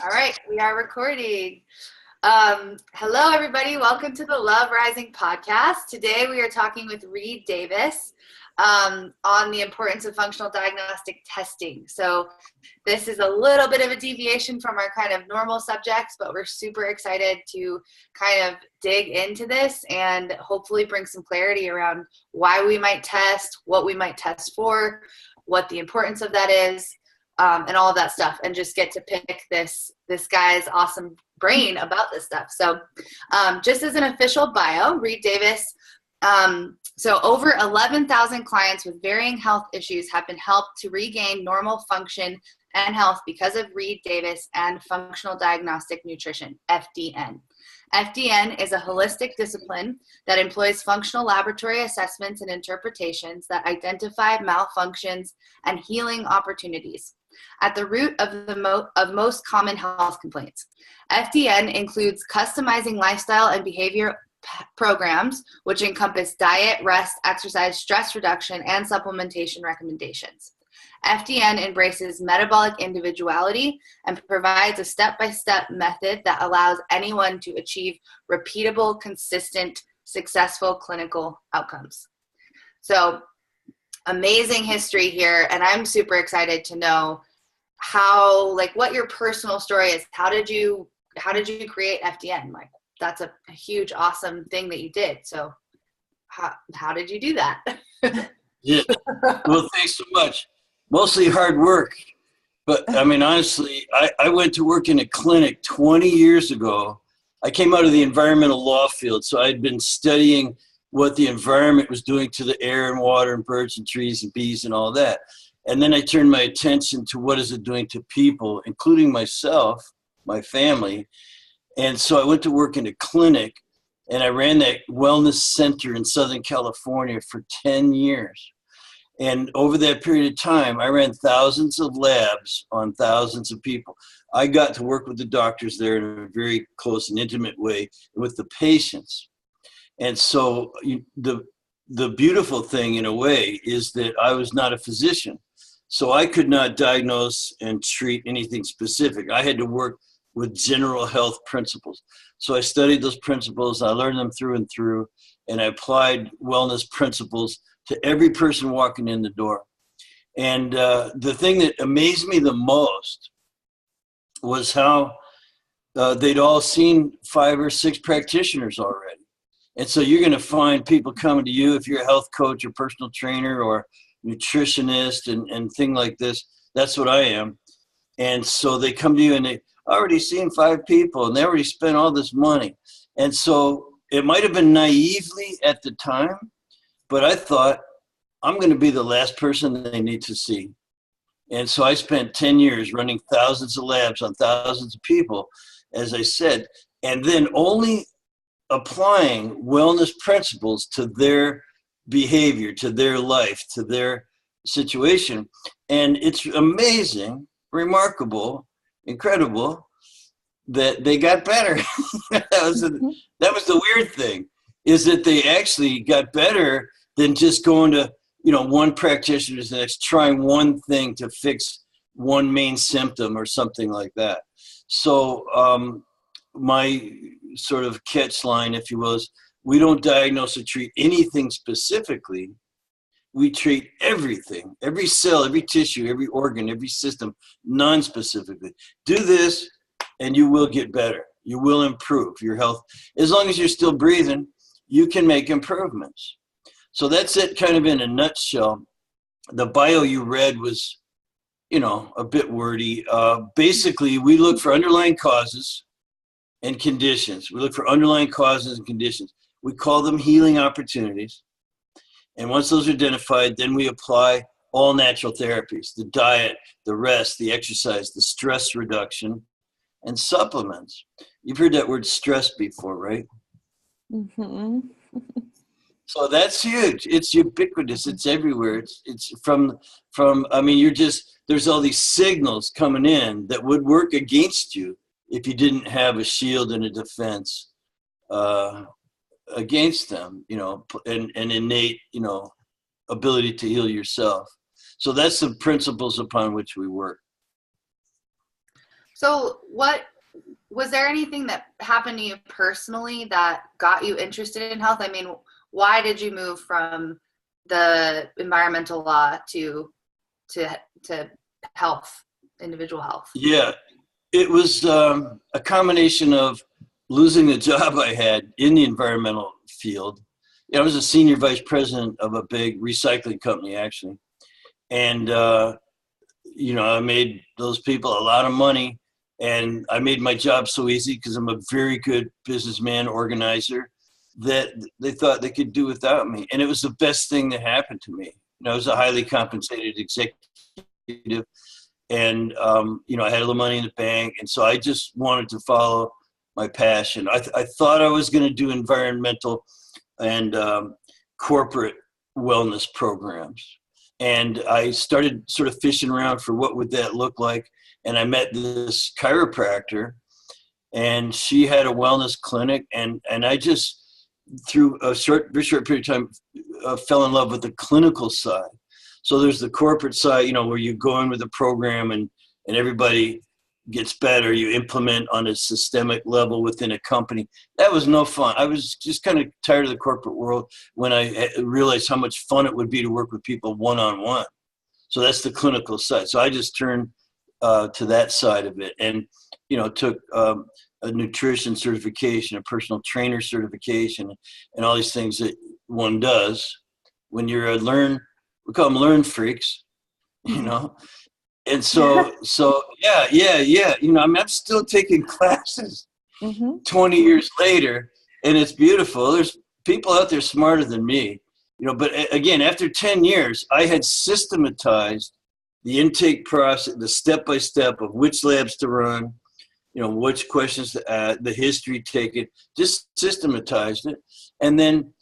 All right, we are recording. Hello, everybody. Welcome to the Love Rising podcast. Today, we are talking with Reed Davis on the importance of functional diagnostic testing. So this is a little bit of a deviation from our kind of normal subjects, but we're super excited to kind of dig into this and hopefully bring some clarity around why we might test, what we might test for, what the importance of that is, and all of that stuff, and just get to pick this guy's awesome brain about this stuff. So just as an official bio, Reed Davis, so over 11,000 clients with varying health issues have been helped to regain normal function and health because of Reed Davis and functional diagnostic nutrition, FDN. FDN is a holistic discipline that employs functional laboratory assessments and interpretations that identify malfunctions and healing opportunities at the root of most common health complaints. FDN includes customizing lifestyle and behavior programs, which encompass diet, rest, exercise, stress reduction, and supplementation recommendations. FDN embraces metabolic individuality and provides a step-by-step method that allows anyone to achieve repeatable, consistent, successful clinical outcomes. So amazing history here, and I'm super excited to know how, like, what your personal story is. How did you create FDN? Like, that's a huge, awesome thing that you did. So how did you do that? Yeah. Well, thanks so much. Mostly hard work. But I mean, honestly, I went to work in a clinic 20 years ago. I came out of the environmental law field, so I'd been studying what the environment was doing to the air and water and birds and trees and bees and all that. And then I turned my attention to what is it doing to people, including myself, my family. And so I went to work in a clinic, and I ran that wellness center in Southern California for 10 years. And over that period of time, I ran thousands of labs on thousands of people. I got to work with the doctors there in a very close and intimate way with the patients. And so the beautiful thing, in a way, is that I was not a physician. So I could not diagnose and treat anything specific. I had to work with general health principles. So I studied those principles, I learned them through and through, and I applied wellness principles to every person walking in the door. And the thing that amazed me the most was how they'd all seen 5 or 6 practitioners already. And so you're going to find people coming to you if you're a health coach or personal trainer or nutritionist and thing like this. That's what I am. And so they come to you and they already seen 5 people and they already spent all this money. And so it might have been naively at the time, but I thought, I'm going to be the last person they need to see. And so I spent 10 years running thousands of labs on thousands of people, as I said, and then only applying wellness principles to their behavior, to their life, to their situation. And it's amazing, remarkable, incredible that they got better. that was the weird thing, is that they actually got better than just going to, one practitioner to the next, trying one thing to fix one main symptom or something like that. So my sort of catch line, if you will, is we don't diagnose or treat anything specifically. We treat everything, every cell, every tissue, every organ, every system, non-specifically. Do this and you will get better. You will improve your health. As long as you're still breathing, you can make improvements. So that's it kind of in a nutshell. The bio you read was, a bit wordy. Basically, we look for underlying causes and conditions. We look for underlying causes and conditions. We call them healing opportunities. And once those are identified, then we apply all natural therapies, the diet, the rest, the exercise, the stress reduction, and supplements. You've heard that word stress before, right? Mm-hmm. So that's huge. It's ubiquitous. It's everywhere. It's from there's all these signals coming in that would work against you if you didn't have a shield and a defense against them, and innate, ability to heal yourself. So that's the principles upon which we work. So was there anything that happened to you personally that got you interested in health? I mean, why did you move from the environmental law to health, individual health? Yeah, it was a combination of losing the job I had in the environmental field. I was a senior vice president of a big recycling company, actually. And, I made those people a lot of money. And I made my job so easy because I'm a very good businessman, organizer, that they thought they could do without me. And it was the best thing that happened to me. I was a highly compensated executive. And I had a little money in the bank, and so I just wanted to follow my passion. I thought I was going to do environmental and corporate wellness programs, and I started sort of fishing around for what would that look like. And I met this chiropractor, and she had a wellness clinic, and I just through a very short period of time fell in love with the clinical side. So there's the corporate side, where you go in with a program and everybody gets better. You implement on a systemic level within a company. That was no fun. I was just kind of tired of the corporate world when I realized how much fun it would be to work with people one-on-one. So that's the clinical side. So I just turned to that side of it and, took a nutrition certification, a personal trainer certification, and all these things that one does when you're we call them learn freaks, And so yeah. I'm still taking classes 20 years later, and it's beautiful. There's people out there smarter than me, but again, after 10 years, I had systematized the intake process, the step-by-step of which labs to run, which questions to add, the history taken, just systematized it. And then,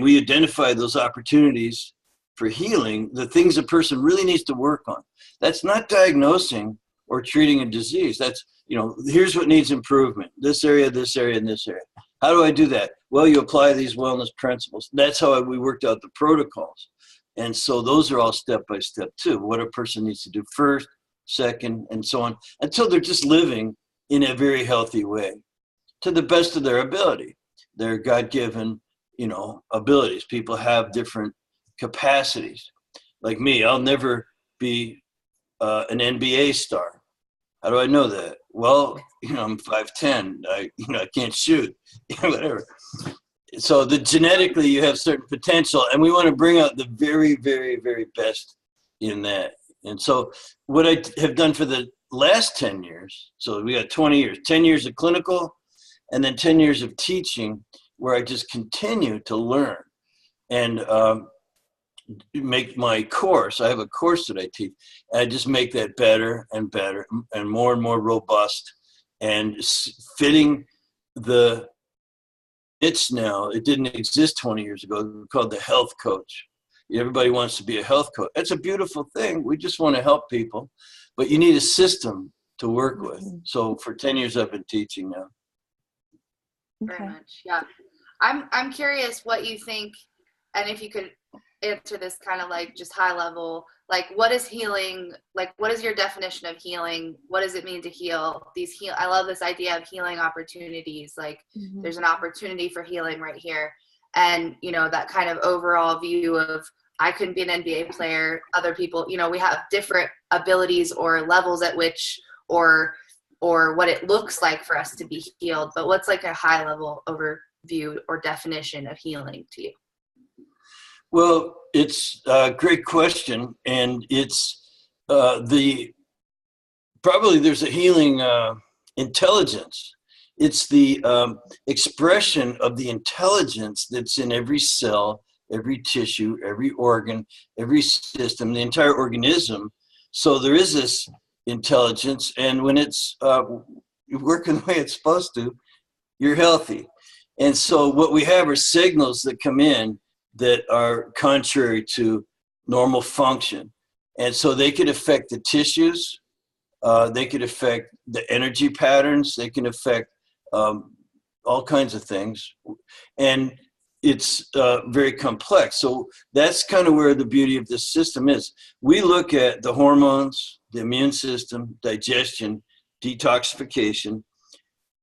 we identify those opportunities for healing, the things a person really needs to work on. That's not diagnosing or treating a disease. That's, here's what needs improvement, this area, and this area. How do I do that? Well, you apply these wellness principles. That's how we worked out the protocols. And so those are all step-by-step too, what a person needs to do first, second, and so on, until they're just living in a very healthy way to the best of their ability. Their God-given, abilities. People have different capacities. Like me, I'll never be an NBA star. How do I know that? Well, I'm 5'10". I can't shoot, whatever. So genetically, you have certain potential, and we want to bring out the very, very, very best in that. And so what I have done for the last 10 years, so we got 20 years, 10 years of clinical, and then 10 years of teaching, where I just continue to learn and make my course. I have a course that I teach. And I just make that better and better and more robust and fitting the niche now. It didn't exist 20 years ago. It was called the health coach. Everybody wants to be a health coach. That's a beautiful thing. We just want to help people, but you need a system to work with. So for 10 years, I've been teaching now. Very much, yeah. I'm curious what you think, and if you could answer this kind of like just high level, like what is healing? Like what is your definition of healing? What does it mean to heal? I love this idea of healing opportunities. Like there's an opportunity for healing right here. And, that kind of overall view of I couldn't be an NBA player, other people, we have different abilities or levels at which, or what it looks like for us to be healed. But what's like a high level overview or definition of healing to you? Well, it's a great question. And it's probably there's a healing intelligence. It's the expression of the intelligence that's in every cell, every tissue, every organ, every system, the entire organism. So there is this intelligence, and when it's working the way it's supposed to, you're healthy. And so what we have are signals that come in that are contrary to normal function. And so they could affect the tissues, they could affect the energy patterns, they can affect all kinds of things. And it's very complex. So that's kind of where the beauty of this system is. We look at the hormones, the immune system, digestion, detoxification,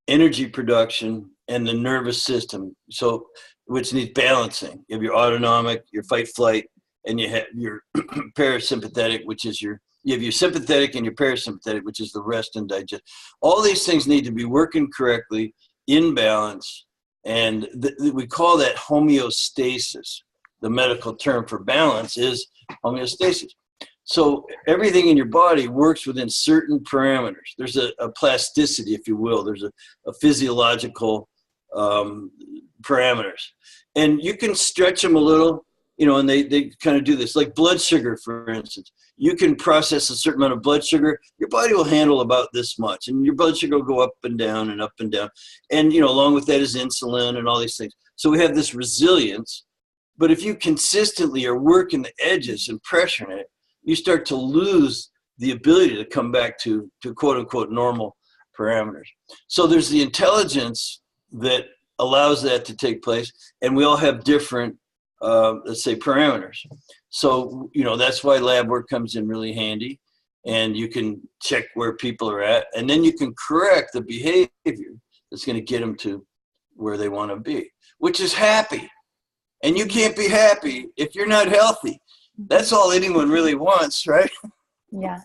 energy production, and the nervous system. So, which needs balancing. You have your autonomic, your fight flight, and you have your parasympathetic, which is you have your sympathetic and your parasympathetic, which is the rest and digest. All these things need to be working correctly, in balance, and we call that homeostasis. The medical term for balance is homeostasis. So everything in your body works within certain parameters. There's a plasticity, if you will. There's a physiological parameters. And you can stretch them a little, and they kind of do this. Like blood sugar, for instance. You can process a certain amount of blood sugar. Your body will handle about this much. And your blood sugar will go up and down and up and down. And, along with that is insulin and all these things. So we have this resilience. But if you consistently are working the edges and pressuring it, you start to lose the ability to come back to quote unquote normal parameters. So there's the intelligence that allows that to take place, and we all have different, let's say, parameters. So, that's why lab work comes in really handy, and you can check where people are at, and then you can correct the behavior that's going to get them to where they want to be, which is happy. And you can't be happy if you're not healthy. That's all anyone really wants, right? Yeah.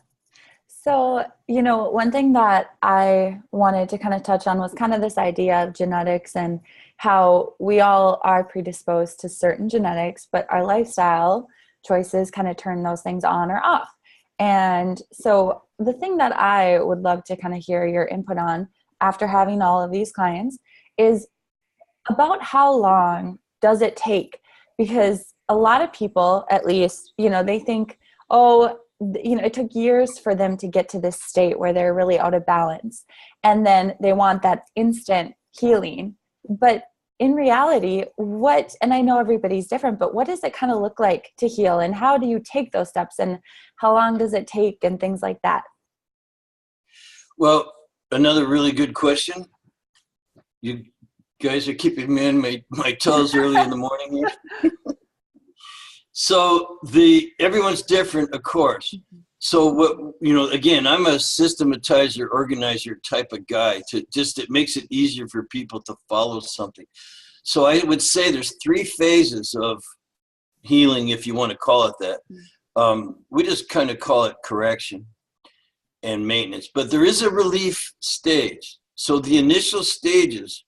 So, one thing that I wanted to kind of touch on was kind of this idea of genetics and how we all are predisposed to certain genetics, but our lifestyle choices kind of turn those things on or off. And so the thing that I would love to kind of hear your input on after having all of these clients is about how long does it take? Because a lot of people, at least, they think, it took years for them to get to this state where they're really out of balance. And then they want that instant healing. But in reality, and I know everybody's different, but what does it kind of look like to heal? And how do you take those steps? And how long does it take and things like that? Well, another really good question. You guys are keeping me on my toes early in the morning here. So everyone's different, of course. So what, again, I'm a systematizer, organizer type of guy. It makes it easier for people to follow something. So I would say there's 3 phases of healing, if you want to call it that. We just kind of call it correction and maintenance. But there is a relief stage. So the initial stages,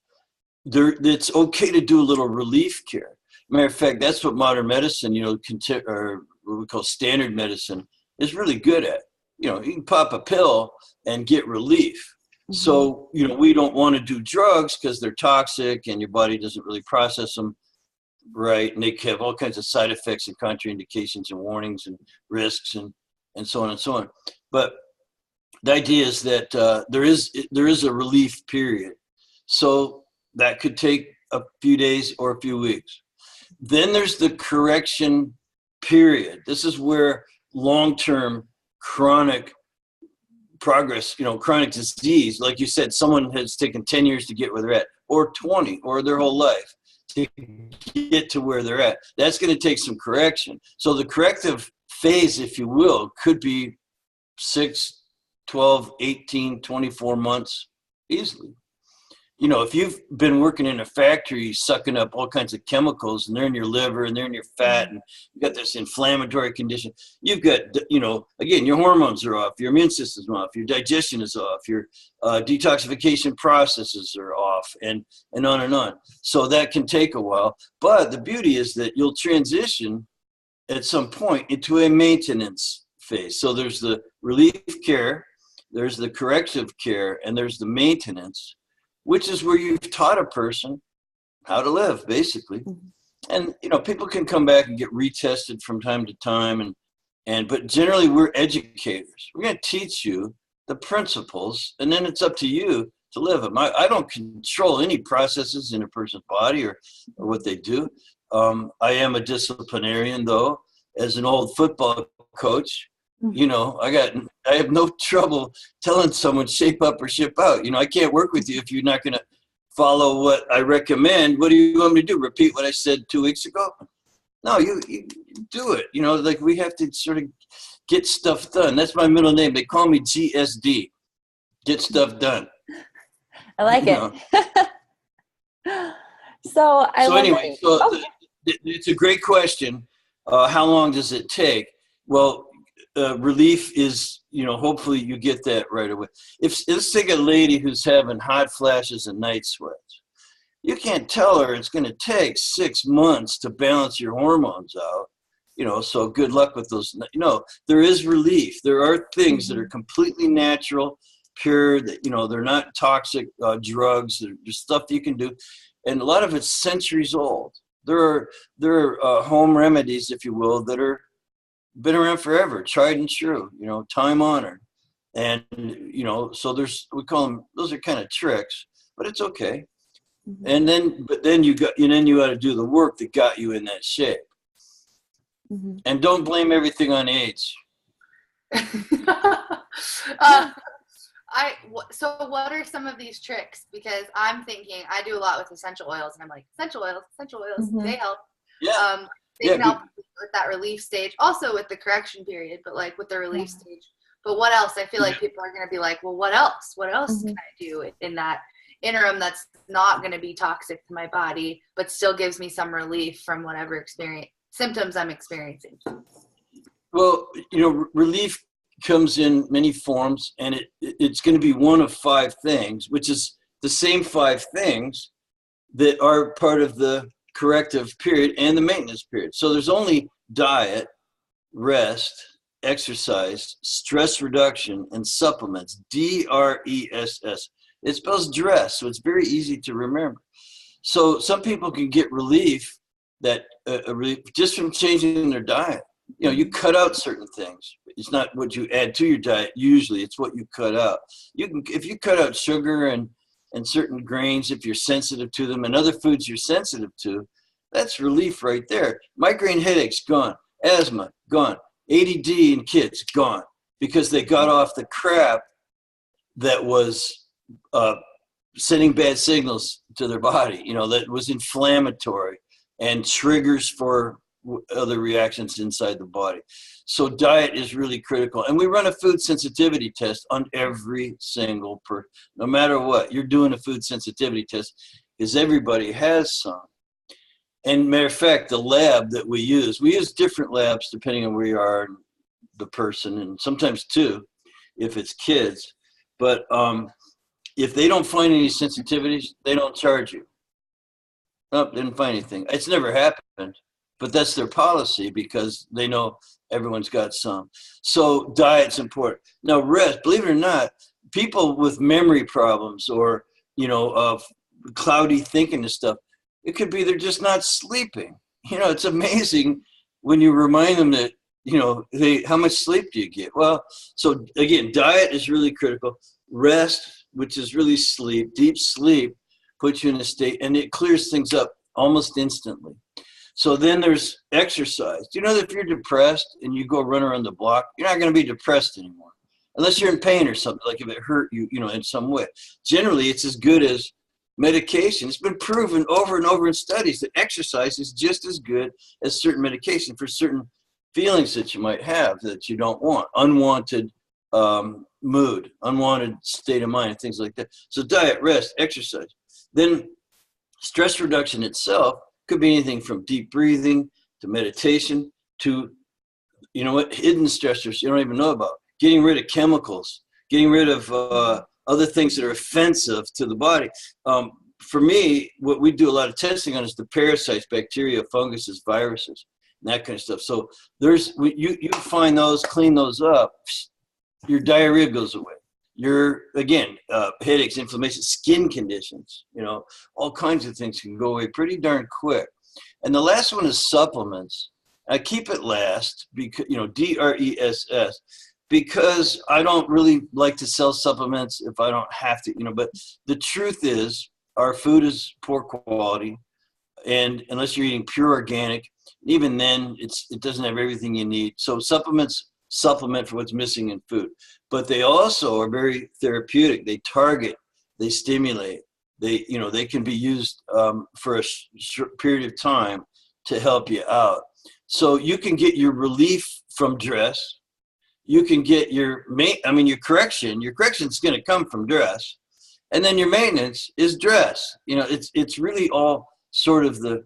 it's okay to do a little relief care. Matter of fact, that's what modern medicine, or what we call standard medicine, is really good at. You can pop a pill and get relief. Mm-hmm. So, we don't want to do drugs because they're toxic and your body doesn't really process them right. And they have all kinds of side effects and contraindications and warnings and risks and so on and so on. But the idea is that there is a relief period. So that could take a few days or a few weeks. Then there's the correction period. This is where long-term chronic progress, chronic disease, like you said, someone has taken 10 years to get where they're at, or 20, or their whole life to get to where they're at. That's going to take some correction. So the corrective phase, if you will, could be 6, 12, 18, 24 months easily. If you've been working in a factory sucking up all kinds of chemicals and they're in your liver and they're in your fat and you got this inflammatory condition, you've got, again, your hormones are off, your immune system's off, your digestion is off, your detoxification processes are off, and on and on. So that can take a while. But the beauty is that you'll transition at some point into a maintenance phase. So there's the relief care, there's the corrective care, and there's the maintenance, which is where you've taught a person how to live, basically. Mm-hmm. And, people can come back and get retested from time to time. But generally we're educators. We're going to teach you the principles, and then it's up to you to live them. I don't control any processes in a person's body or what they do. I am a disciplinarian, though, as an old football coach. I have no trouble telling someone shape up or ship out. I can't work with you if you're not going to follow what I recommend. What do you want me to do? Repeat what I said 2 weeks ago? No, you do it. Like we have to sort of Get stuff done. That's my middle name. They call me GSD. Get stuff done. I like it. So anyway, it's a great question. How long does it take? Well, relief is, hopefully you get that right away. Let's take a lady who's having hot flashes and night sweats. You can't tell her it's going to take 6 months to balance your hormones out. So good luck with those. There is relief. There are things that are completely natural, pure, that, they're not toxic drugs. There's stuff you can do. And a lot of it's centuries old. There are home remedies, if you will, that are been around forever, tried and true, time honored. And, so we call them, those are kind of tricks, but it's okay. And then you got to do the work that got you in that shape. And don't blame everything on AIDS. So what are some of these tricks? Because I'm thinking, I do a lot with essential oils, and I'm like, essential oils, they help. Yeah. They can help with that relief stage, also with the correction period, but like with the relief stage. But what else? I feel like people are going to be like, well, what else? What else can I do in that interim that's not going to be toxic to my body, but still gives me some relief from whatever symptoms I'm experiencing? Well, relief comes in many forms, and it's going to be one of 5 things, which is the same 5 things that are part of the corrective period and the maintenance period. So there's only diet, rest, exercise, stress reduction, and supplements. DRESS. It spells dress, so it's very easy to remember. So some people can get relief just from changing their diet. You cut out certain things. It's not what you add to your diet. Usually it's what you cut out. If you cut out sugar and certain grains, if you're sensitive to them, and other foods you're sensitive to, that's relief right there. Migraine headaches, gone. Asthma, gone. ADD in kids, gone. Because they got off the crap that was sending bad signals to their body, that was inflammatory and triggers for other reactions inside the body. So diet is really critical. And we run a food sensitivity test on every single person. No matter what, you're doing a food sensitivity test because everybody has some. And matter of fact, the lab that we use different labs depending on where you are, the person, and sometimes 2 if it's kids. But if they don't find any sensitivities, they don't charge you. Nope, didn't find anything. It's never happened. But that's their policy because they know everyone's got some. So diet's important. Now rest, believe it or not, people with memory problems or, cloudy thinking and stuff, it could be they're just not sleeping. It's amazing when you remind them that, how much sleep do you get? Well, so again, diet is really critical. Rest, which is really sleep, deep sleep, puts you in a state, and it clears things up almost instantly. So then there's exercise. Do you know that if you're depressed and you go run around the block, you're not going to be depressed anymore, unless you're in pain or something, like if it hurt you, in some way. Generally, it's as good as medication. It's been proven over and over in studies that exercise is just as good as certain medication for certain feelings that you might have that you don't want, unwanted mood, unwanted state of mind, things like that. So diet, rest, exercise. Then stress reduction itself could be anything from deep breathing to meditation to, hidden stressors you don't even know about. Getting rid of chemicals, getting rid of other things that are offensive to the body. For me, what we do a lot of testing on is the parasites, bacteria, funguses, viruses, and that kind of stuff. So you find those, clean those up, your diarrhea goes away. Your, again, headaches, inflammation, skin conditions, all kinds of things can go away pretty darn quick. And the last one is supplements. I keep it last because, DRESS, because I don't really like to sell supplements if I don't have to, but the truth is our food is poor quality. And unless you're eating pure organic, even then it doesn't have everything you need. So supplements supplement for what's missing in food, but they also are very therapeutic. They target, they stimulate, they can be used for a short period of time to help you out. So you can get your relief from stress, you can get your your correction. Your correction is going to come from dress, and then your maintenance is dress. It's really all sort of the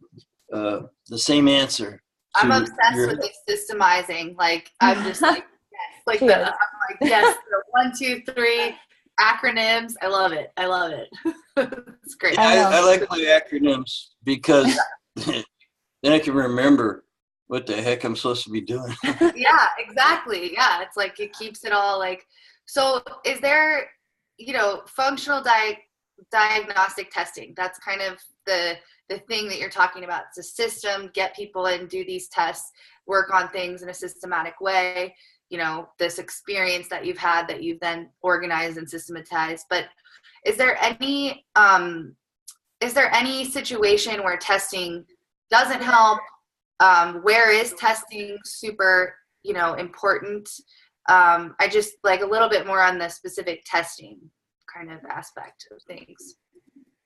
same answer. I'm obsessed with the systemizing. Like, I'm just like, yes, like I'm like, yes, the 1, 2, 3 acronyms. I love it. It's great. Yeah, I like my acronyms because then I can remember what the heck I'm supposed to be doing. Yeah, exactly. Yeah, it's like it keeps it all like. So, is there, functional diagnostic testing? That's kind of the thing that you're talking about. It's a system, get people in, do these tests, work on things in a systematic way. This experience that you've had that you've then organized and systematized. But is there any situation where testing doesn't help? Where is testing super, important? I just like a little bit more on the specific testing kind of aspect of things.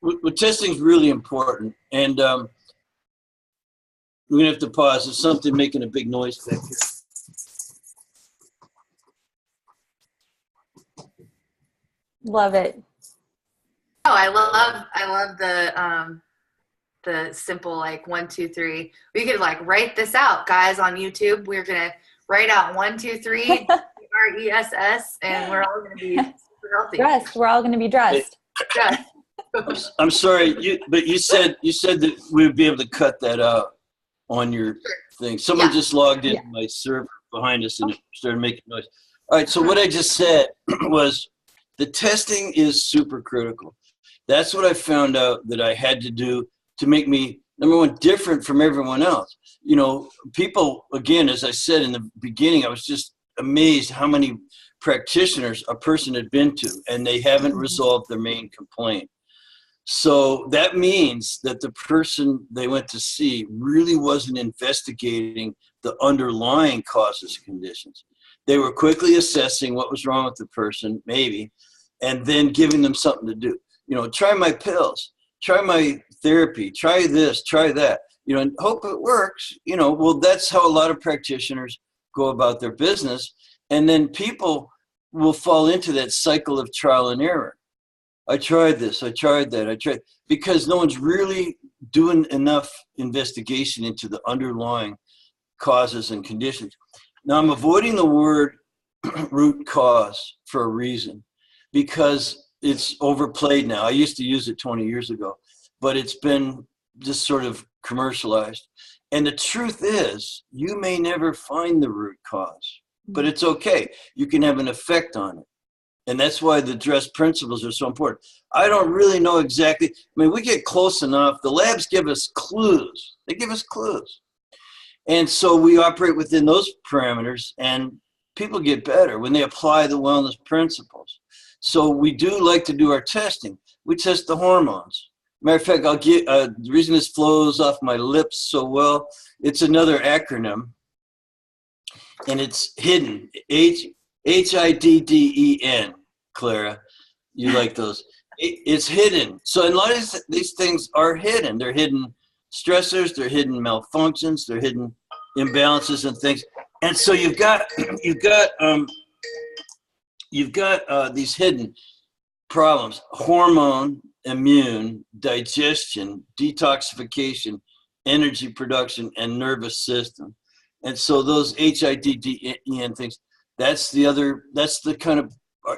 Well, testing is really important, and we're gonna have to pause. There's something making a big noise back here. Love it. Oh, I love the simple, like 1, 2, 3. We could like write this out, guys, on YouTube. We're gonna write out 1, 2, 3 RESS, and we're all gonna be super healthy. Dressed. We're all gonna be dressed. I'm sorry, but you said that we would be able to cut that out on your thing. Someone just logged into my server behind us and it started making noise. All right, so what I just said was the testing is super critical. That's what I found out that I had to do to make me, number one, different from everyone else. People, again, as I said in the beginning, I was just amazed how many practitioners a person had been to, and they haven't resolved their main complaint. So that means that the person they went to see really wasn't investigating the underlying causes and conditions. They were quickly assessing what was wrong with the person, maybe, and then giving them something to do. Try my pills, try my therapy, try this, try that, and hope it works. Well, that's how a lot of practitioners go about their business. And then people will fall into that cycle of trial and error. I tried this, I tried that, because no one's really doing enough investigation into the underlying causes and conditions. Now, I'm avoiding the word root cause for a reason, because it's overplayed now. I used to use it 20 years ago, but it's been just sort of commercialized. And the truth is, you may never find the root cause, but it's okay. You can have an effect on it. And that's why the dress principles are so important. I don't really know exactly. We get close enough. The labs give us clues. They give us clues. And so we operate within those parameters, and people get better when they apply the wellness principles. So we do like to do our testing. We test the hormones. Matter of fact, I'll get the reason this flows off my lips so well, it's another acronym, and it's hidden. HIDDEN, Clara. You like those. It's hidden. So a lot of these things are hidden. They're hidden stressors, they're hidden malfunctions, they're hidden imbalances and things. And so you've got these hidden problems: hormone, immune, digestion, detoxification, energy production, and nervous system. And so those HIDDEN things, that's the kind of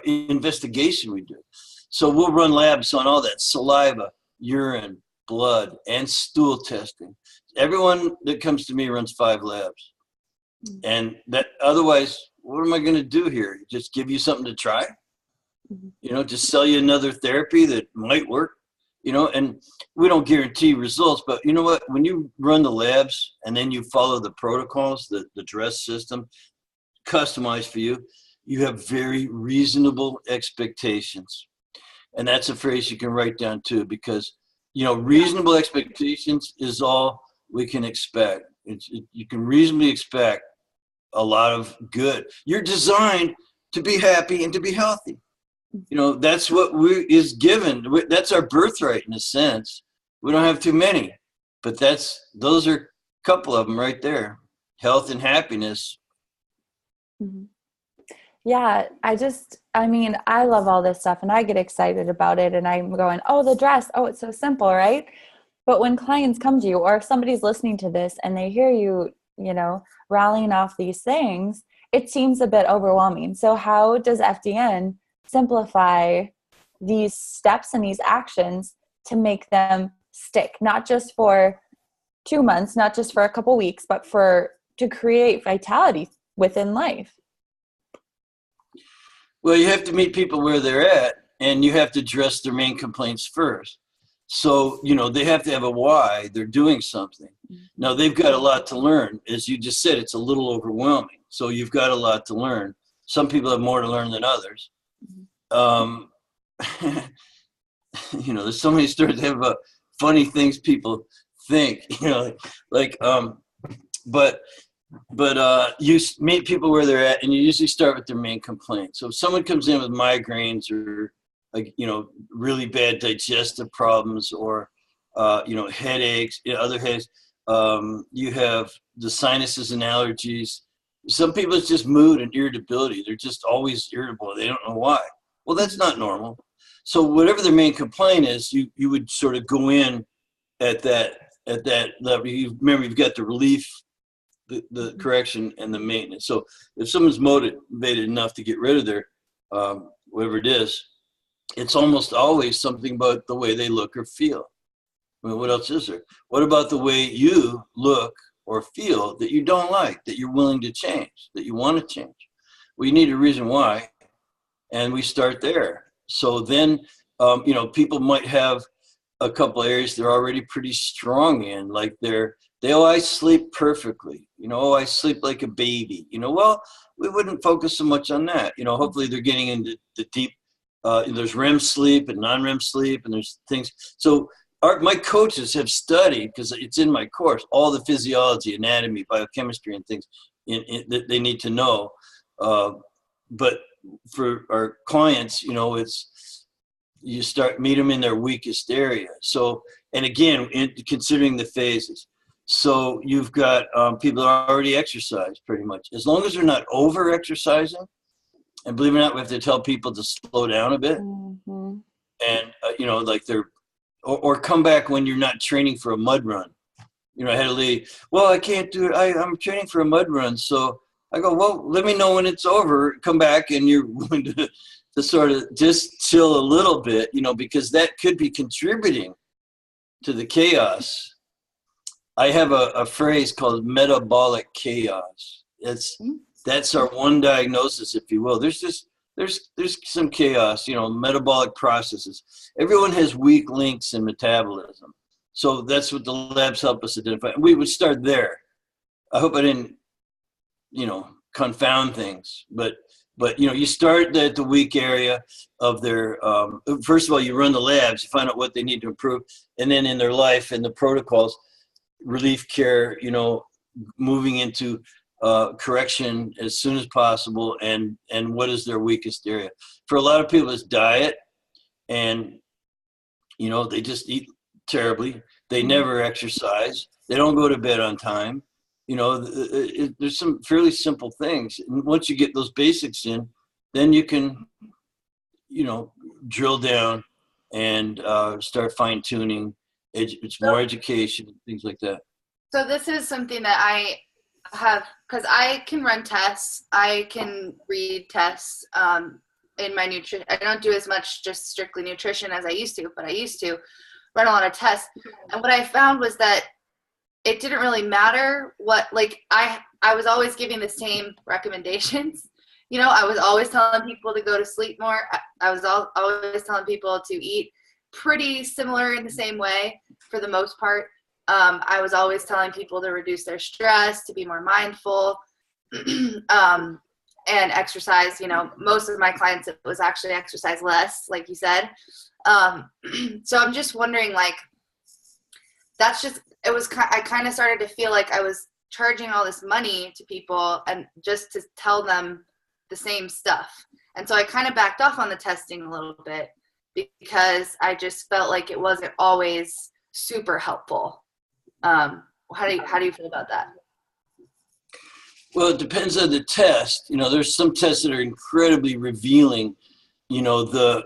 investigation we do. So we'll run labs on all that: saliva, urine, blood, and stool testing. Everyone that comes to me runs 5 labs. And that, otherwise, what am I going to do here? Just give you something to try? Just sell you another therapy that might work? And we don't guarantee results, but you know what? When you run the labs and then you follow the protocols, the dress system, customized for you, you have very reasonable expectations. And that's a phrase you can write down too, because, reasonable expectations is all we can expect. You can reasonably expect a lot of good. You're designed to be happy and to be healthy. That's what is given. That's our birthright in a sense. We don't have too many, but those are a couple of them right there. Health and happiness. Yeah, I mean, I love all this stuff and I get excited about it and I'm going, oh, the dress, oh, it's so simple, right? But when clients come to you or if somebody's listening to this and they hear you, rallying off these things, it seems a bit overwhelming. So how does FDN simplify these steps and these actions to make them stick, not just for 2 months, not just for a couple weeks, but to create vitality within life? Well, you have to meet people where they're at, and you have to address their main complaints first. So, they have to have a why they're doing something. Now, they've got a lot to learn. As you just said, it's a little overwhelming. So you've got a lot to learn. Some people have more to learn than others. There's so many stories about funny things people think, but you meet people where they're at, and you usually start with their main complaint. So if someone comes in with migraines or really bad digestive problems or headaches, other headaches, you have the sinuses and allergies. Some people it's just mood and irritability. They're just always irritable. They don't know why. Well, that's not normal. So whatever their main complaint is, you would sort of go in at that level. Remember, you've got the relief, the correction, and the maintenance. So if someone's motivated enough to get rid of their whatever it is, it's almost always something about the way they look or feel. I mean, what else is there? What about the way you look or feel that you don't like, that you're willing to change, that you want to change? Well, you need a reason why, and we start there. So then, people might have a couple areas they're already pretty strong in, like I sleep perfectly. I sleep like a baby. Well, we wouldn't focus so much on that. Hopefully they're getting into the deep, there's REM sleep and non-REM sleep, and there's things. So my coaches have studied, because it's in my course, all the physiology, anatomy, biochemistry, and things that they need to know. But for our clients, it's you meet them in their weakest area. So, and again, considering the phases. So you've got people that already exercise pretty much. As long as they're not over exercising, and believe it or not, we have to tell people to slow down a bit. Mm-hmm. And, like or come back when you're not training for a mud run. I had a lady, well, I can't do it. I'm training for a mud run. So I go, well, let me know when it's over. Come back and you're going to sort of just chill a little bit, because that could be contributing to the chaos. I have a phrase called metabolic chaos. That's our one diagnosis, if you will. There's some chaos, metabolic processes. Everyone has weak links in metabolism. So that's what the labs help us identify. And we would start there. I hope I didn't, confound things, but you start at the weak area of their, first of all, you run the labs, you find out what they need to improve. And then in their life and the protocols, relief care, moving into correction as soon as possible. And what is their weakest area? For a lot of people, it's diet. And, they just eat terribly. They never exercise. They don't go to bed on time. There's some fairly simple things. And once you get those basics in, then you can, drill down and start fine tuning. It's more education, things like that. So this is something that I have, because I can run tests. I can read tests in my nutrition. I don't do as much just strictly nutrition as I used to, but I used to run a lot of tests. And what I found was that it didn't really matter what, I was always giving the same recommendations. I was always telling people to go to sleep more. I was always telling people to eat pretty similar in the same way for the most part. I was always telling people to reduce their stress, to be more mindful, and exercise. Most of my clients, it was actually exercise less, like you said. So I'm just wondering, I kind of started to feel like I was charging all this money to people and just to tell them the same stuff. And so I kind of backed off on the testing a little bit because I just felt like it wasn't always super helpful. How do you feel about that? Well, it depends on the test. There's some tests that are incredibly revealing, the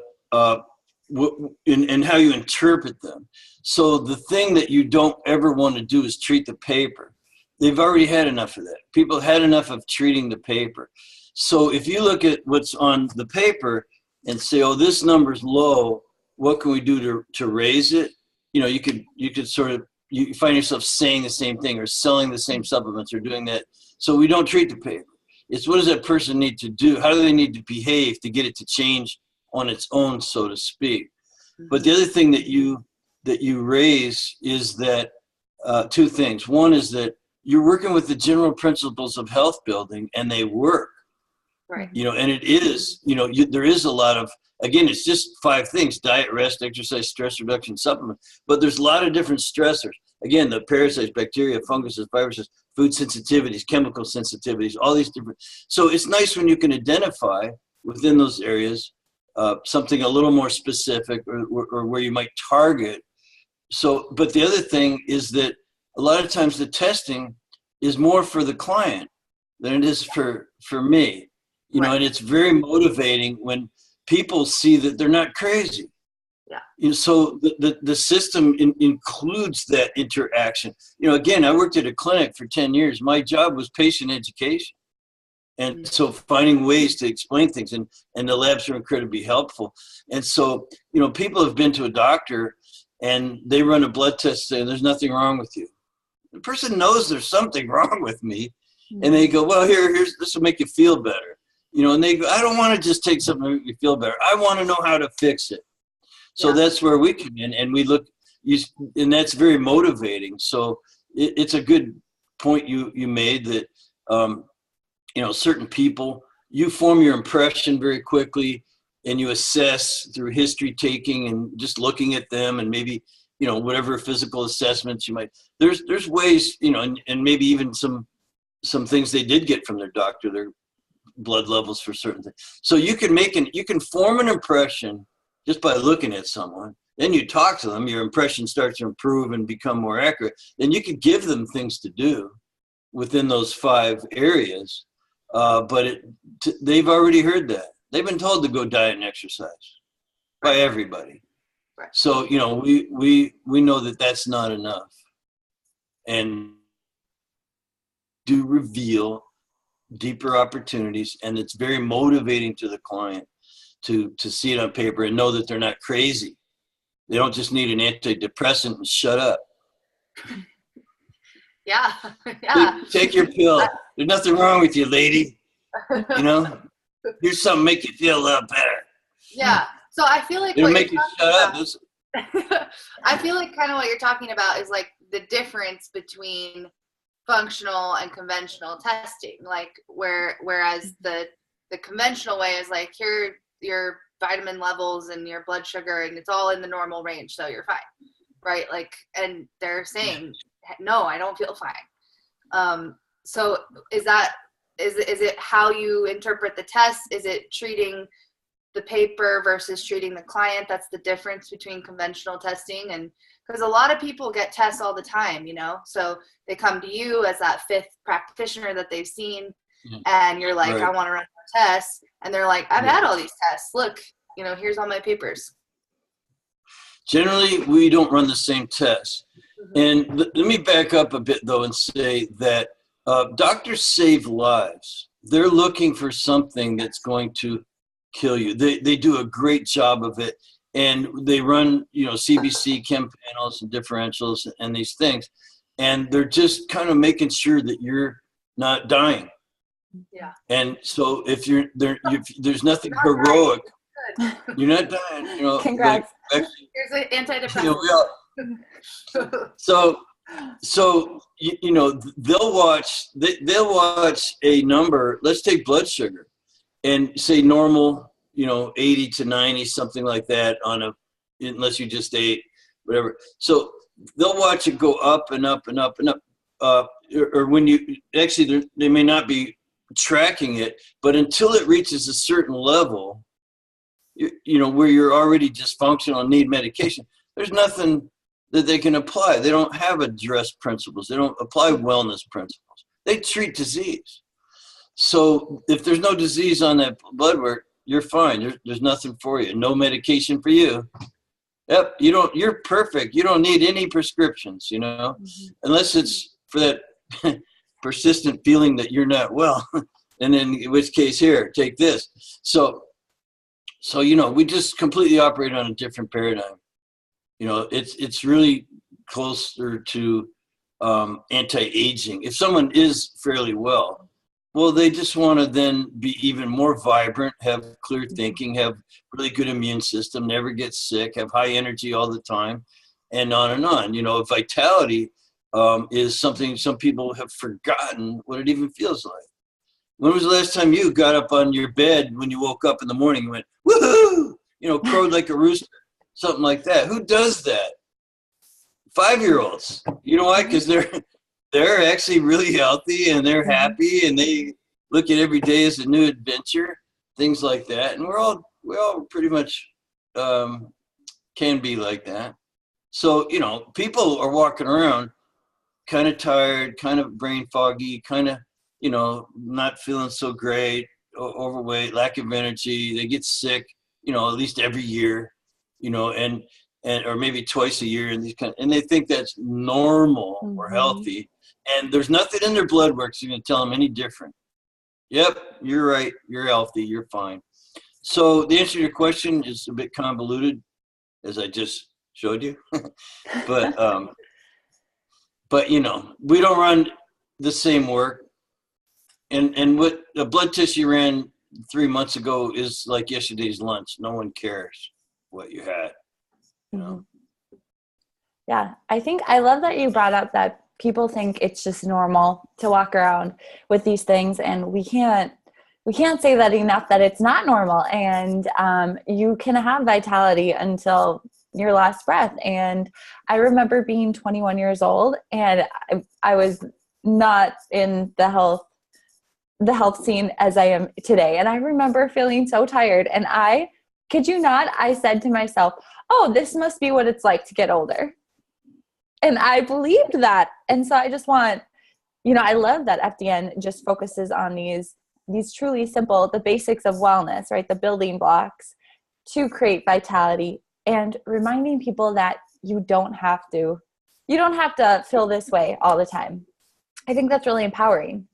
and how you interpret them. So the thing that you don't ever want to do is treat the paper. They've already had enough of that. People had enough of treating the paper. So if you look at what's on the paper and say, oh, this number's low, what can we do to raise it? You could sort of, you find yourself saying the same thing or selling the same supplements or doing that. So we don't treat the paper. It's what does that person need to do? How do they need to behave to get it to change on its own, so to speak? But the other thing that you raise is that two things. One is that you're working with the general principles of health building, and they work. Right. And it is, there is a lot of, again, it's just 5 things: diet, rest, exercise, stress reduction, supplement. But there's a lot of different stressors. Again, the parasites, bacteria, funguses, viruses, food sensitivities, chemical sensitivities, all these different. So it's nice when you can identify within those areas something a little more specific or where you might target. So, but the other thing is that a lot of times the testing is more for the client than it is for me, Right. And it's very motivating when people see that they're not crazy. Yeah. So the system includes that interaction. Again, I worked at a clinic for 10 years. My job was patient education. And so finding ways to explain things, and the labs are incredibly helpful. And so, people have been to a doctor and they run a blood test saying there's nothing wrong with you. The person knows there's something wrong with me. And they go, well, here's this will make you feel better. And they go, I don't want to just take something to make me feel better. I want to know how to fix it. So that's where we come in, and we look, and that's very motivating. So it's a good point you made that, certain people, you form your impression very quickly, and you assess through history taking and just looking at them, and maybe, whatever physical assessments you might, there's ways, and maybe even some things they did get from their doctor, their blood levels for certain things. So you can form an impression just by looking at someone. Then you talk to them, your impression starts to improve and become more accurate. Then you can give them things to do within those 5 areas. But they've already heard that. They've been told to go diet and exercise by everybody. Right. So, we know that that's not enough. And do reveal deeper opportunities, and it's very motivating to the client to see it on paper and know that they're not crazy. They don't just need an antidepressant and shut up. Yeah. Take your pill. There's nothing wrong with you, lady. Here's something make you feel a lot better. Yeah. So I feel like it'll make you shut up. I feel like kind of what you're talking about is like the difference between functional and conventional testing. Like whereas the conventional way is like, here your vitamin levels and your blood sugar, and it's all in the normal range, so you're fine, right? Like, and they're saying, no, I don't feel fine. So is it how you interpret the test? Is it treating the paper versus treating the client? That's the difference between conventional testing. And because a lot of people get tests all the time, so they come to you as that 5th practitioner that they've seen, and you're like, right, I want to run more tests. And they're like, I've had all these tests. Look, here's all my papers. Generally, we don't run the same tests. And let me back up a bit, though, and say that doctors save lives. They're looking for something that's going to kill you. They do a great job of it. And they run, CBC, chem panels, and differentials, and these things. And they're just kind of making sure that you're not dying. Yeah. And so if there's nothing heroic, you're not dying. Congrats. Here's an antidepressant. So they'll watch a number. Let's take blood sugar, and say normal, 80 to 90, something like that unless you just ate whatever. So they'll watch it go up and up and up and up. Or when they may not be tracking it, but until it reaches a certain level, where you're already dysfunctional and need medication, there's nothing that they can apply. They don't have address principles. They don't apply wellness principles. They treat disease. So if there's no disease on that blood work, you're fine. There's nothing for you. No medication for you. Yep, you're perfect. You don't need any prescriptions, unless it's for that persistent feeling that you're not well. And then in which case, here, take this. So we just completely operate on a different paradigm. It's really closer to anti-aging. If someone is fairly well, they just want to then be even more vibrant, have clear thinking, have really good immune system, never get sick, have high energy all the time, and on and on. Vitality is something some people have forgotten what it even feels like. When was the last time you got up on your bed when you woke up in the morning and went, woohoo, crowed like a rooster, something like that? Who does that? 5-year-olds. You know why? Because they're actually really healthy and they're happy and they look at every day as a new adventure, things like that. And we all pretty much can be like that. So, people are walking around kind of tired, kind of brain foggy, kind of, not feeling so great, overweight, lack of energy. They get sick, at least every year, and or maybe twice a year, and they think that's normal or healthy. And there's nothing in their blood work that's going to tell them any different. Yep, you're right. You're healthy. You're fine. So the answer to your question is a bit convoluted, as I just showed you. But we don't run the same work. And what a blood test you ran 3 months ago is like yesterday's lunch. No one cares what you had. Yeah, I love that you brought up that people think it's just normal to walk around with these things, and we can't say that enough, that it's not normal, and you can have vitality until your last breath. And I remember being 21 years old, and I was not in the health scene as I am today, and I remember feeling so tired, and I kid you not, I said to myself, oh, this must be what it's like to get older. And I believed that. And so I just want, I love that FDN just focuses on these truly simple, the basics of wellness, right? The building blocks to create vitality, and reminding people that you don't have to feel this way all the time. I think that's really empowering.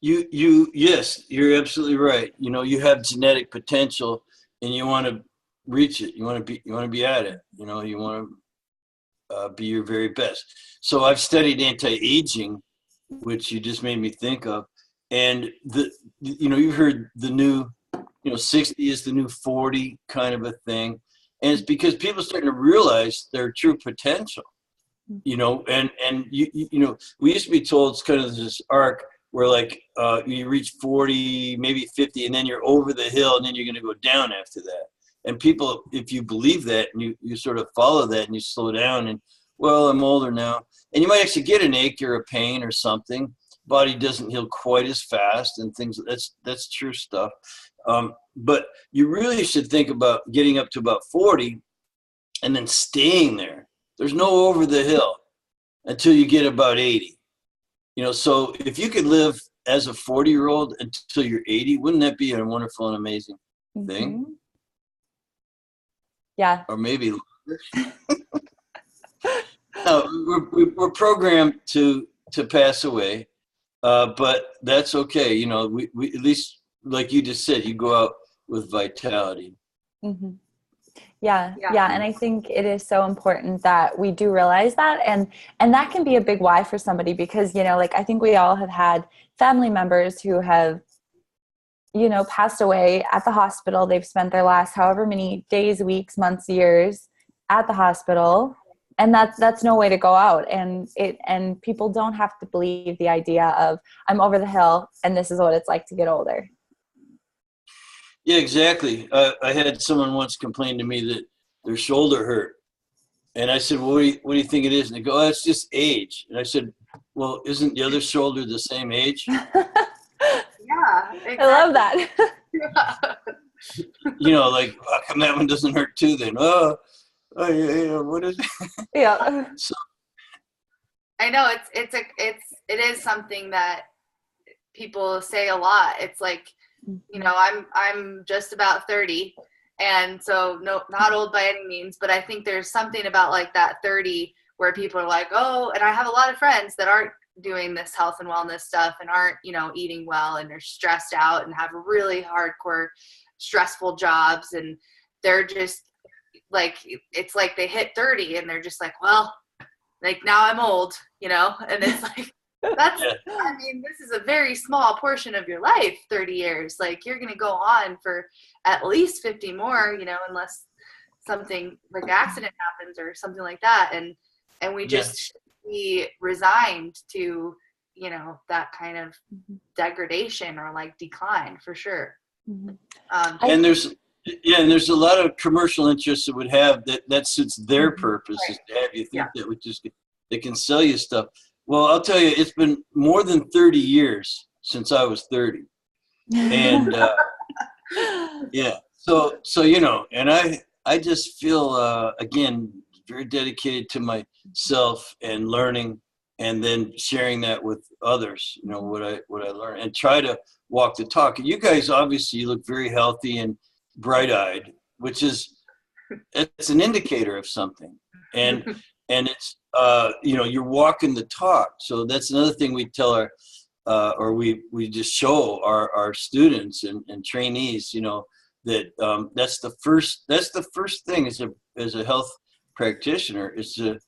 Yes, you're absolutely right. You have genetic potential and you want to reach it. You want to be at it. You want to be your very best. So I've studied anti-aging, which you just made me think of. And you've heard the new, 60 is the new 40 kind of a thing. And it's because people are starting to realize their true potential, and we used to be told it's kind of this arc where like you reach 40, maybe 50, and then you're over the hill, and then you're going to go down after that. And people, if you believe that and you sort of follow that and you slow down and, well, I'm older now, and you might actually get an ache or a pain or something. Body doesn't heal quite as fast and things. That's true stuff. But you really should think about getting up to about 40 and then staying there. There's no over the hill until you get about 80. So if you could live as a 40-year-old until you're 80, wouldn't that be a wonderful and amazing thing? Yeah. Or maybe longer. No, we're programmed to pass away, but that's okay. We at least, like you just said, you go out with vitality. Mm-hmm. Yeah. And I think it is so important that we do realize that. And that can be a big why for somebody, because, I think we all have had family members who have, passed away at the hospital. They've spent their last however many days, weeks, months, years at the hospital. And that's no way to go out. And people don't have to believe the idea of, I'm over the hill and this is what it's like to get older. Yeah, exactly. I had someone once complain to me that their shoulder hurt. And I said, well, what do you think it is? And they go, oh, it's just age. And I said, well, isn't the other shoulder the same age? Yeah. Exactly. I love that. Like, how come that one doesn't hurt too then? Oh yeah, what is it? Yeah. So I know it is something that people say a lot. It's like, you know, I'm just about 30, and so no, not old by any means, but I think there's something about like that 30 where people are like, oh, and I have a lot of friends that aren't doing this health and wellness stuff and aren't, you know, eating well, and they're stressed out and have really hardcore stressful jobs, and they're just like, it's like they hit 30 and they're just like, well, like now I'm old, you know, and it's like, that's, I mean, this is a very small portion of your life, 30 years. Like you're going to go on for at least 50 more, you know, unless something like accident happens or something like that. And we just be resigned to, you know, that kind of degradation or like decline for sure. And there's a lot of commercial interests that would have that suits their purpose, is to have you think that they can sell you stuff. Well, I'll tell you, it's been more than 30 years since I was 30. And so, you know, and I just feel, again, very dedicated to myself and learning, and then sharing that with others, you know, what I learn, and try to walk the talk. And you guys, obviously, you look very healthy and bright-eyed, which is, it's an indicator of something. And it's, you know, you're walking the talk. So that's another thing we tell our, or we just show our students and trainees, you know, that that's the first thing as a health practitioner, is to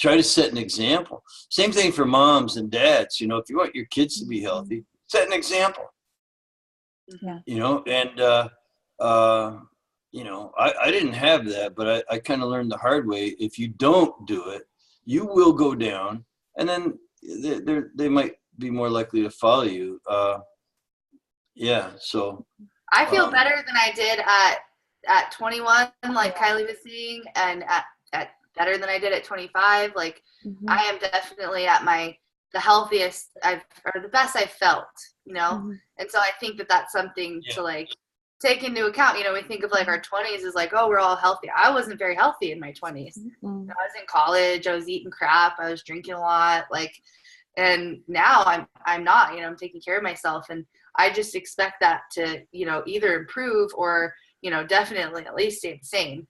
try to set an example. Same thing for moms and dads. You know, if you want your kids to be healthy, set an example. Yeah. You know, and you know, I didn't have that, but I kind of learned the hard way. If you don't do it, you will go down, and then they might be more likely to follow you. So I feel better than I did at 21, like Kylee was saying, and at better than I did at 25. Like I am definitely at the healthiest or the best I've felt, you know? And so I think that that's something to like take into account. You know, we think of like our 20s as like, oh, we're all healthy. I wasn't very healthy in my 20s. I was in college, I was eating crap, I was drinking a lot, like, and now I'm not, you know, I'm taking care of myself, and I just expect that to, you know, either improve or, you know, definitely at least stay the same.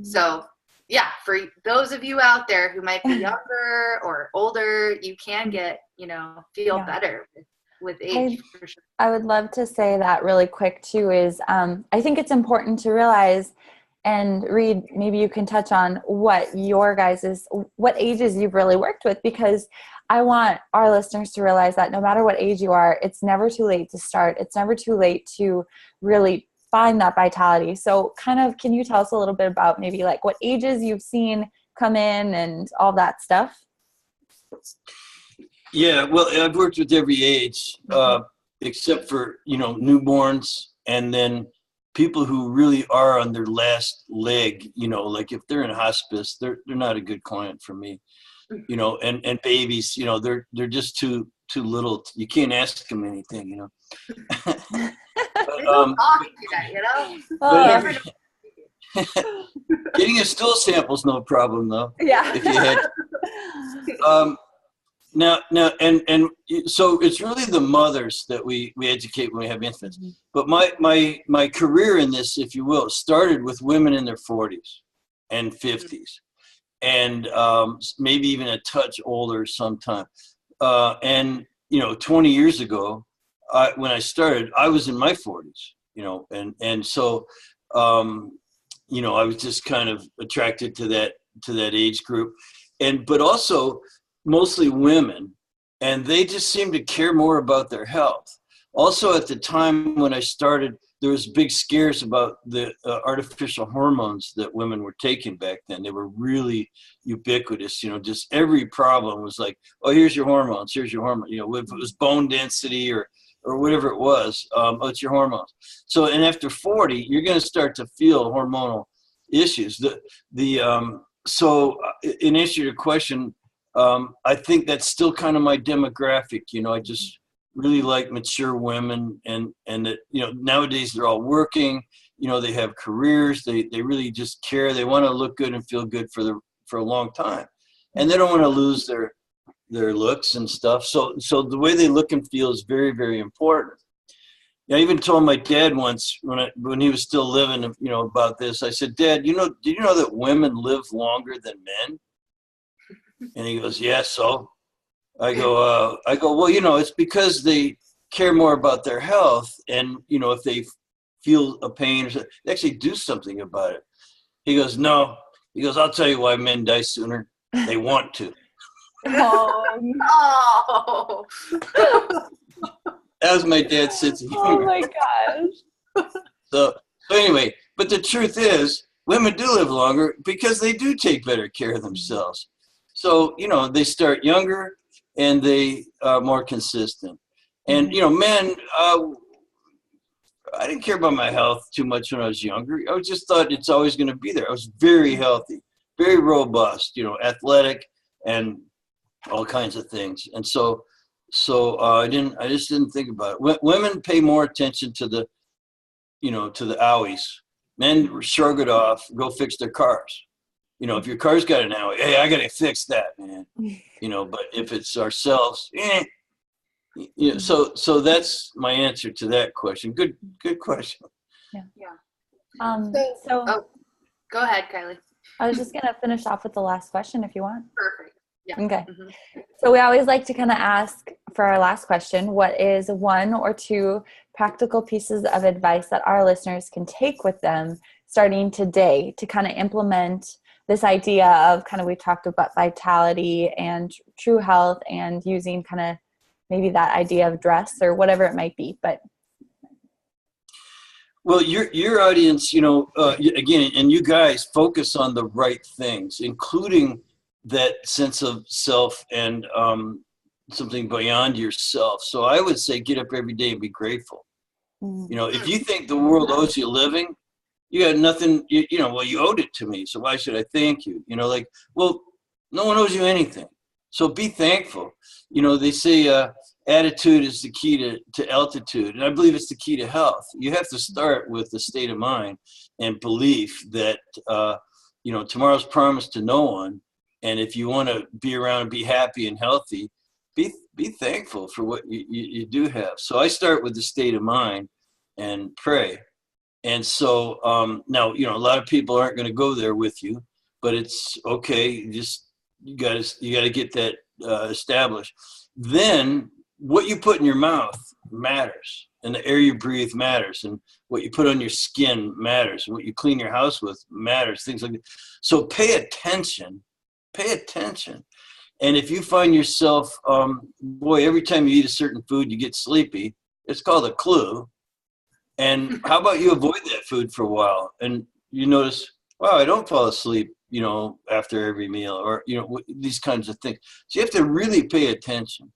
So yeah, for those of you out there who might be younger or older, you can get, you know, feel better with age, for sure. I would love to say that really quick too, is I think it's important to realize, and Reed, maybe you can touch on what ages you've really worked with, because I want our listeners to realize that no matter what age you are, it's never too late to start. It's never too late to really find that vitality. So kind of, can you tell us a little bit about maybe like what ages you've seen come in and all that stuff? Yeah, well, I've worked with every age, except for, you know, newborns, and then people who really are on their last leg, you know, like if they're in hospice, they're not a good client for me, you know, and babies, you know, they're just too little. You can't ask them anything, you know. Getting a stool sample's no problem though. Yeah. If you had. Now, and so it's really the mothers that we educate when we have infants. But my career in this, if you will, started with women in their 40s and 50s, and maybe even a touch older sometime. And you know, 20 years ago, when I started, I was in my 40s. You know, and so you know, I was just kind of attracted to that age group, but also mostly women, and they just seem to care more about their health. Also, at the time when I started, there was big scares about the artificial hormones that women were taking back then. They were really ubiquitous. You know, just every problem was like, oh, here's your hormones, here's your hormone. You know, if it was bone density or whatever it was, oh, it's your hormones. So, and after 40, you're going to start to feel hormonal issues. So, in answer to your question, I think that's still kind of my demographic. You know, I just really like mature women, and that, you know, nowadays they're all working, you know, they have careers, they really just care. They want to look good and feel good for a long time, and they don't want to lose their looks and stuff. So the way they look and feel is very, very important. I even told my dad once when he was still living, about this. I said, Dad, did you know that women live longer than men? And he goes, yeah, so? I go, well, it's because they care more about their health. And, if they feel a pain, they actually do something about it. He goes, no. He goes, I'll tell you why men die sooner. They want to. Oh. That was my dad's sense of humor. Oh my gosh. So anyway, but the truth is, women do live longer because they do take better care of themselves. So, they start younger and they are more consistent. And, men, I didn't care about my health too much when I was younger. I just thought it's always going to be there. I was very healthy, very robust, athletic, and all kinds of things. And so I just didn't think about it. Women pay more attention to the owies. Men shrug it off, go fix their cars. If your car's got an owie, hey, I got to fix that, man. But if it's ourselves, so that's my answer to that question. Good question. Yeah. Go ahead, Kylee. I was just going to finish off with the last question if you want. Perfect. Yeah. Okay. So we always like to kind of ask for our last question, what is one or two practical pieces of advice that our listeners can take with them starting today to kind of implement this idea of we talked about vitality and true health and using kind of maybe that idea of dress or whatever it might be, but. Well, your audience, again, and you guys focus on the right things, including that sense of self and something beyond yourself. So I would say get up every day and be grateful. If you think the world owes you living, you got nothing, you owed it to me. So why should I thank you? Well, no one owes you anything. So be thankful. They say attitude is the key to altitude. And I believe it's the key to health. You have to start with the state of mind and belief that, tomorrow's promised to no one. And if you want to be around and be happy and healthy, be thankful for what you do have. So I start with the state of mind and pray. And so now, a lot of people aren't going to go there with you, but it's okay. You got to get that established. Then what you put in your mouth matters, and the air you breathe matters, and what you put on your skin matters, and what you clean your house with matters, things like that. So pay attention. And if you find yourself, every time you eat a certain food, you get sleepy, it's called a clue. And how about you avoid that food for a while and you notice, wow, I don't fall asleep, after every meal or, these kinds of things. So you have to really pay attention.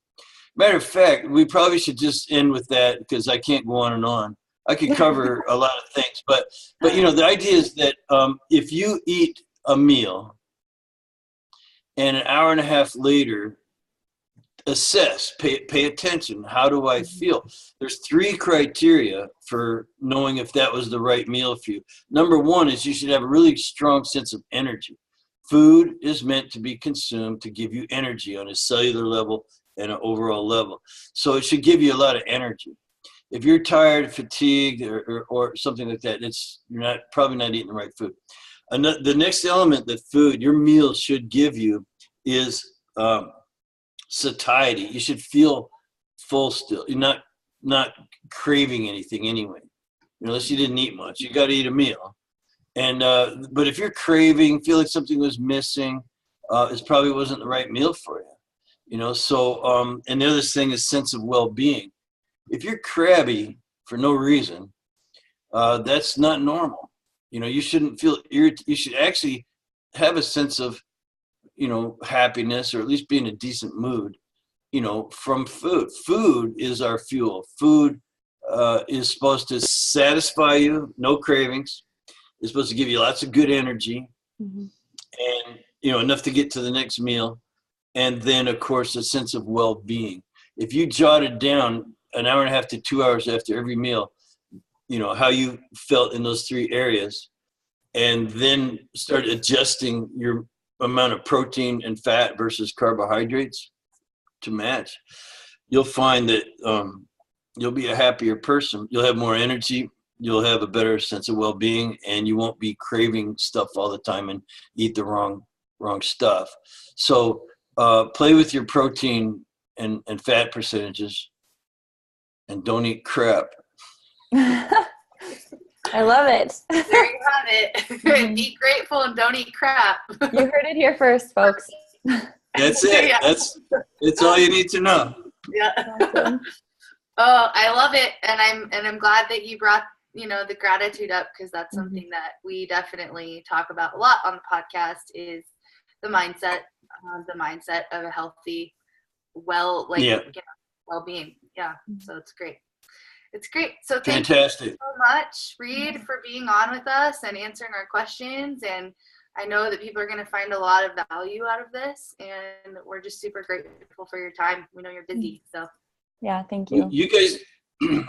Matter of fact, we probably should just end with that because I can't go on and on. I could cover a lot of things, but the idea is that if you eat a meal and an hour and a half later, assess, pay attention. How do I feel? There's 3 criteria for knowing if that was the right meal for you. Number 1 is you should have a really strong sense of energy. Food is meant to be consumed to give you energy on a cellular level and an overall level. So it should give you a lot of energy. If you're tired, fatigued, or something like that, you're probably not eating the right food. The next element that your meal should give you is satiety. You should feel full still. You're not craving anything anyway, unless you didn't eat much. You got to eat a meal. And but if you're craving, feel like something was missing, it probably wasn't the right meal for you. So and the other thing is sense of well-being. If you're crabby for no reason, that's not normal. You shouldn't feel irritated. You should actually have a sense of happiness, or at least be in a decent mood, from food. Food is our fuel. Food is supposed to satisfy you, no cravings. It's supposed to give you lots of good energy, and enough to get to the next meal. And then, of course, a sense of well-being. If you jotted down an hour and a half to 2 hours after every meal, how you felt in those 3 areas, and then start adjusting your amount of protein and fat versus carbohydrates, to match, you'll find that you'll be a happier person. You'll have more energy. You'll have a better sense of well-being, and you won't be craving stuff all the time and eat the wrong stuff. So play with your protein and fat percentages, and don't eat crap. I love it. There you have it. Be grateful and don't eat crap. You heard it here first, folks. That's it. Yeah. That's all you need to know. Yeah. Awesome. Oh, I love it, and I'm glad that you brought the gratitude up, because that's something that we definitely talk about a lot on the podcast, is the mindset of a healthy, well-being. Yeah. So it's great. It's great. So thank you so much, Reed, for being on with us and answering our questions. And I know that people are going to find a lot of value out of this, and we're just super grateful for your time. We know you're busy, so. Yeah, thank you. You guys,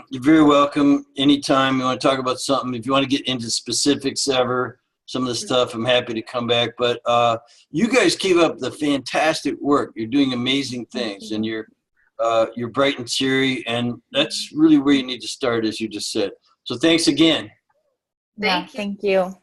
you're very welcome. Anytime you want to talk about something, if you want to get into specifics ever, some of the stuff, I'm happy to come back. But you guys keep up the fantastic work. You're doing amazing things, and you're bright and cheery, and that's really where you need to start, as you just said. So thanks again. Thank you. Thank you.